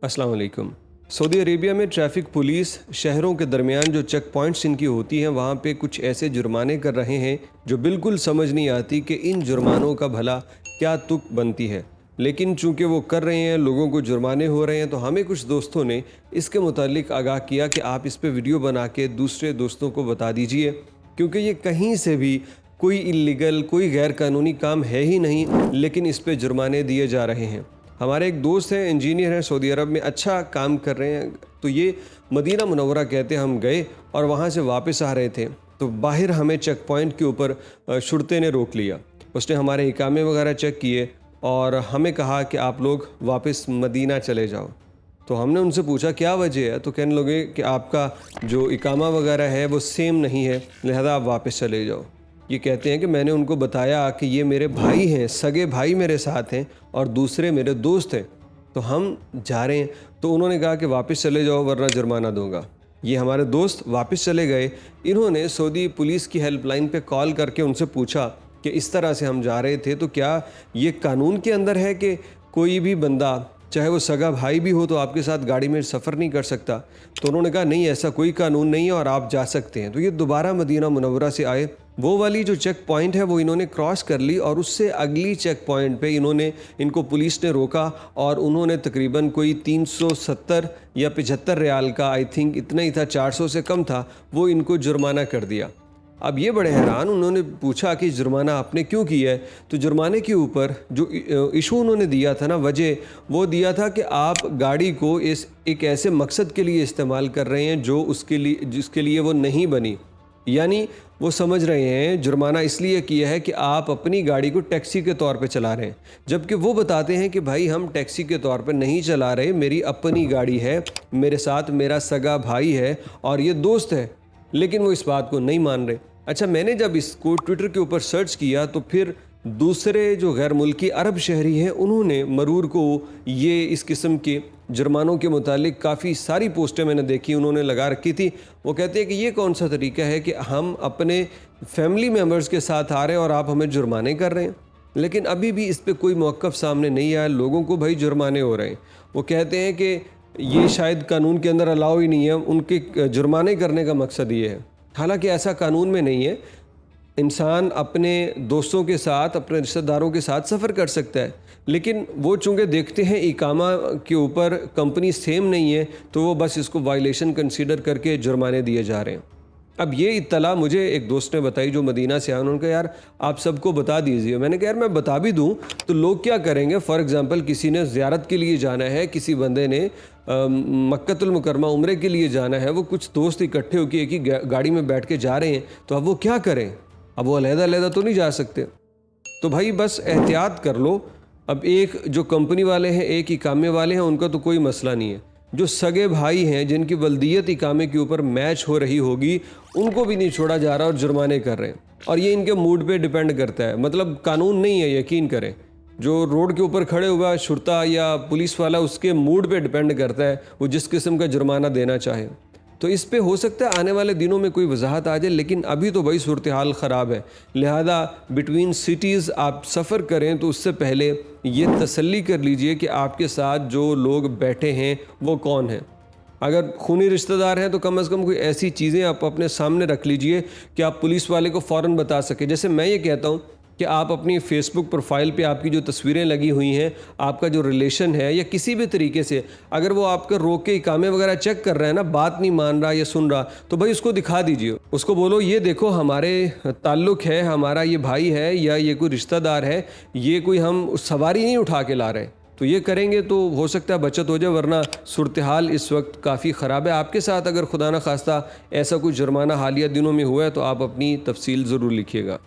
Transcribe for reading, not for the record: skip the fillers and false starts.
अस्सलाम वालेकुम। Saudi Arabia में ट्रैफ़िक पुलिस शहरों के दरमियान जो चेक पॉइंट्स इनकी होती हैं वहाँ पे कुछ ऐसे जुर्माने कर रहे हैं जो बिल्कुल समझ नहीं आती कि इन जुर्मानों का भला क्या तुक बनती है। लेकिन चूँकि वो कर रहे हैं, लोगों को जुर्माने हो रहे हैं, तो हमें कुछ दोस्तों ने इसके मुतालिक आगाह किया कि आप इस पे वीडियो बना के दूसरे दोस्तों को बता दीजिए, क्योंकि ये कहीं से भी कोई इल्लीगल, कोई गैर कानूनी काम है ही नहीं, लेकिन इस पे जुर्माने दिए जा रहे हैं। हमारे एक दोस्त हैं, इंजीनियर हैं, सऊदी अरब में अच्छा काम कर रहे हैं। तो ये मदीना मुनव्वरा कहते हैं, हम गए और वहाँ से वापस आ रहे थे तो बाहर हमें चेक पॉइंट के ऊपर शुरते ने रोक लिया। उसने हमारे इकामे वगैरह चेक किए और हमें कहा कि आप लोग वापस मदीना चले जाओ। तो हमने उनसे पूछा क्या वजह है, तो कहने लगे कि आपका जो इकामा वगैरह है वो सेम नहीं है, लिहाजा आप वापस चले जाओ। ये कहते हैं कि मैंने उनको बताया कि ये मेरे भाई हैं, सगे भाई मेरे साथ हैं और दूसरे मेरे दोस्त हैं, तो हम जा रहे हैं। तो उन्होंने कहा कि वापस चले जाओ वरना जुर्माना दूंगा। ये हमारे दोस्त वापस चले गए। इन्होंने सऊदी पुलिस की हेल्पलाइन पे कॉल करके उनसे पूछा कि इस तरह से हम जा रहे थे, तो क्या ये कानून के अंदर है कि कोई भी बंदा, चाहे वो सगा भाई भी हो, तो आपके साथ गाड़ी में सफ़र नहीं कर सकता? तो उन्होंने कहा नहीं, ऐसा कोई कानून नहीं है और आप जा सकते हैं। तो ये दोबारा मदीना मुनव्वरा से आए, वो वाली जो चेक पॉइंट है वो इन्होंने क्रॉस कर ली और उससे अगली चेक पॉइंट पे इनको पुलिस ने रोका और उन्होंने तकरीबन कोई 370 या 75 रियाल का, आई थिंक इतना ही था, 400 से कम था, वो इनको जुर्माना कर दिया। अब ये बड़े हैरान, उन्होंने पूछा कि जुर्माना आपने क्यों किया है? तो जुर्माने के ऊपर जो इशू उन्होंने दिया था ना, वजह वो दिया था कि आप गाड़ी को एक ऐसे मकसद के लिए इस्तेमाल कर रहे हैं जिसके लिए वो नहीं बनी। यानी वो समझ रहे हैं जुर्माना इसलिए किया है कि आप अपनी गाड़ी को टैक्सी के तौर पे चला रहे हैं, जबकि वो बताते हैं कि भाई हम टैक्सी के तौर पे नहीं चला रहे, मेरी अपनी गाड़ी है, मेरे साथ मेरा सगा भाई है और ये दोस्त है, लेकिन वो इस बात को नहीं मान रहे। अच्छा, मैंने जब इसको ट्विटर के ऊपर सर्च किया तो फिर दूसरे जो गैर मुल्की अरब शहरी हैं उन्होंने मरूर को ये इस किस्म के जुर्मानों के मुतालिक काफ़ी सारी पोस्टें मैंने देखी, उन्होंने लगा रखी थी। वो कहते हैं कि ये कौन सा तरीका है कि हम अपने फैमिली मेम्बर्स के साथ आ रहे हैं और आप हमें जुर्माने कर रहे हैं। लेकिन अभी भी इस पर कोई मौक़िफ़ सामने नहीं आया, लोगों को भाई जुर्माने हो रहे हैं। वो कहते हैं कि ये शायद कानून के अंदर अलाउ ही नहीं है, उनके जुर्माने करने का मकसद ये है। हालांकि ऐसा कानून में नहीं है। इंसान अपने दोस्तों के साथ, अपने रिश्तेदारों के साथ सफ़र कर सकता है, लेकिन वो चूँकि देखते हैं इकामा के ऊपर कंपनी सेम नहीं है, तो वो बस इसको वायलेशन कंसीडर करके जुर्माने दिए जा रहे हैं। अब ये इत्तला मुझे एक दोस्त ने बताई जो मदीना से आया। उन्होंने कहा यार आप सबको बता दीजिए। मैंने कहा यार मैं बता भी दूँ तो लोग क्या करेंगे? फ़ॉर एग्ज़ाम्पल किसी ने ज़ियारत के लिए जाना है, किसी बंदे ने मक्कतुल मुकरमा उम्रे के लिए जाना है, वो कुछ दोस्त इकट्ठे होकर एक ही गाड़ी में बैठ के जा रहे हैं, तो अब वो क्या करें? अब वो अलहदा-अलहदा तो नहीं जा सकते। तो भाई बस एहतियात कर लो। अब एक जो कंपनी वाले हैं, एक इकामे वाले हैं, उनका तो कोई मसला नहीं है। जो सगे भाई हैं जिनकी वल्दियत इकामे के ऊपर मैच हो रही होगी, उनको भी नहीं छोड़ा जा रहा और जुर्माने कर रहे हैं। और ये इनके मूड पे डिपेंड करता है, मतलब कानून नहीं है, यकीन करें। जो रोड के ऊपर खड़े हुआ शुरता या पुलिस वाला, उसके मूड पे डिपेंड करता है वो जिस किस्म का जुर्माना देना चाहे। तो इस पे हो सकता है आने वाले दिनों में कोई वजाहत आ जाए, लेकिन अभी तो भाई सूरत हाल ख़राब है। लिहाजा बिटवीन सिटीज़ आप सफ़र करें तो उससे पहले ये तसल्ली कर लीजिए कि आपके साथ जो लोग बैठे हैं वो कौन हैं। अगर खूनी रिश्तेदार हैं तो कम से कम कोई ऐसी चीज़ें आप अपने सामने रख लीजिए कि आप पुलिस वाले को फ़ौरन बता सकें। जैसे मैं ये कहता हूँ कि आप अपनी फ़ेसबुक प्रोफाइल पे आपकी जो तस्वीरें लगी हुई हैं, आपका जो रिलेशन है या किसी भी तरीके से अगर वो आपका रोक के इकामे वगैरह चेक कर रहा है ना, बात नहीं मान रहा या सुन रहा, तो भाई उसको दिखा दीजिए। उसको बोलो ये देखो हमारे ताल्लुक़ है, हमारा ये भाई है या ये कोई रिश्तेदार है, ये कोई हम सवारी नहीं उठा के ला रहे। तो ये करेंगे तो हो सकता है बचत हो जाए, वरना सूरत हाल इस वक्त काफ़ी ख़राब है। आपके साथ अगर खुदा न खास्ता ऐसा कोई जुर्माना हालिया दिनों में हुआ है तो आप अपनी तफसील ज़रूर लिखिएगा।